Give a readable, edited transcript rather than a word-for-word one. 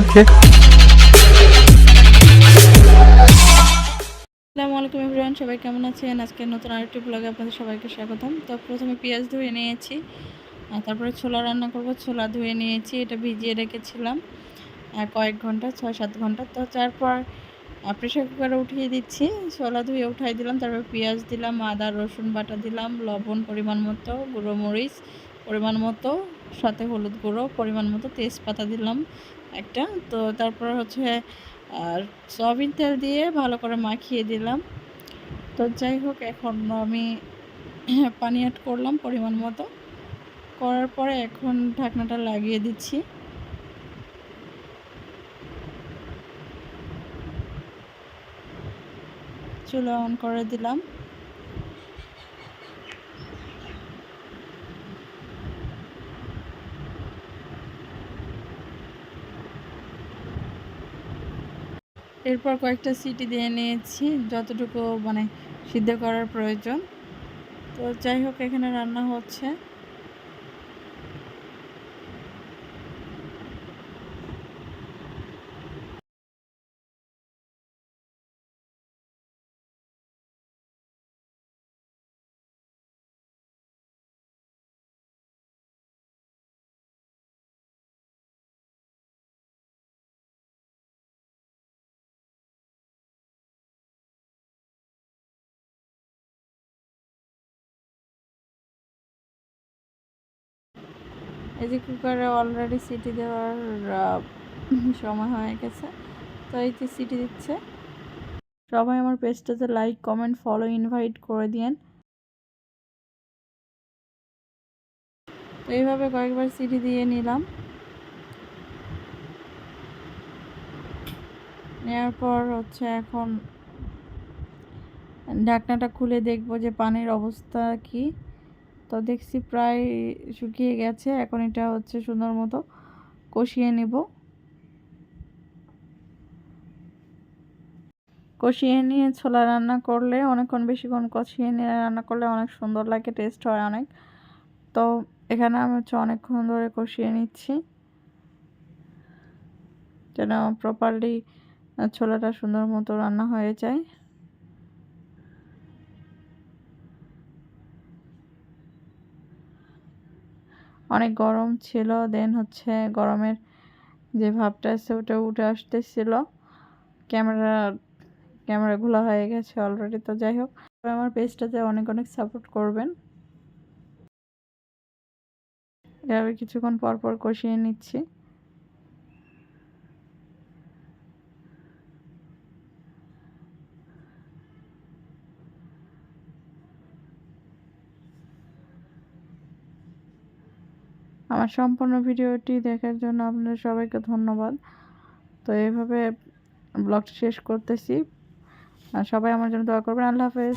ওকে। আসসালামু আলাইকুম এভরিওয়ান, সবাই কেমন আছেন? আজকে নতুন আরেকটি ব্লগে আপনাদের সবাইকে স্বাগতম। তো প্রথমে পেঁয়াজ ধুয়ে নিয়েছি, তারপরে ছোলা রান্না করব। ছোলা ধুয়ে নিয়েছি, এটা ভিজিয়ে রেখেছিলাম কয়েক ঘন্টা, 6-7 ঘন্টা। তো তারপর প্রেশার কুকারে উঠিয়ে দিচ্ছি। ছোলা ধুয়ে উঠাই দিলাম, তারপর পেঁয়াজ দিলাম, আদা রসুন বাটা দিলাম, লবণ পরিমাণ মতো, গুঁড়ো মরিচ পরিমাণ মতো, সাথে হলুদ গুঁড়ো পরিমাণ মতো, তেজপাতা দিলাম একটা। তো তারপর হচ্ছে আর সয়াবিন তেল দিয়ে ভালো করে মাখিয়ে দিলাম। তো যাই হোক, এখন আমি পানি অ্যাড করলাম পরিমাণ মতো, করার পরে এখন ঢাকনাটা লাগিয়ে দিচ্ছি। চুলা অন করে দিলাম। এরপর কয়েকটা সিটি দিয়ে নিয়েছি, যতটুকু মানে সিদ্ধ করার প্রয়োজন। তো যাই হোক, এখানে রান্না হচ্ছে। এই যে কুকারে অলরেডি সিটি দেওয়ার সময় হয়ে গেছে। তো এই যে সিটি দিচ্ছে। সবাই আমার পেজটাতে লাইক কমেন্ট ফলো ইনভাইট করে দিয়েন। তো এইভাবে কয়েকবার সিটি দিয়ে নিলাম। নেওয়ার পর হচ্ছে এখন ঢাকনাটা খুলে দেখব যে পানির অবস্থা কি। তো দেখছি প্রায় শুকিয়ে গেছে। এখন এটা হচ্ছে সুন্দর মতো কষিয়ে নেব। কষিয়ে নিয়ে ছোলা রান্না করলে অনেকক্ষণ বেশিক্ষণ কষিয়ে নিয়ে রান্না করলে অনেক সুন্দর লাগে, টেস্ট হয় অনেক। তো এখানে আমি হচ্ছে অনেকক্ষণ ধরে কষিয়ে নিচ্ছি যেন প্রপারলি ছোলাটা সুন্দর মতো রান্না হয়ে যায়। অনেক গরম ছিল, দেন হচ্ছে গরমের যে ভাবটা আছে ওটা উঠে আসতেছিল। ক্যামেরা ক্যামেরা ঘোলা হয়ে গেছে অলরেডি। তো যাই হোক, আমার পেজটাতে অনেক অনেক সাপোর্ট করবেন। এভাবে কিছুক্ষণ পর পর কষিয়ে নিচ্ছি। আমার সম্পূর্ণ ভিডিওটি দেখার জন্য আপনাদের সবাইকে ধন্যবাদ। তো এইভাবে ব্লগটা শেষ করতেছি। আর সবাই আমার জন্য দোয়া করবেন। আল্লাহ হাফেজ।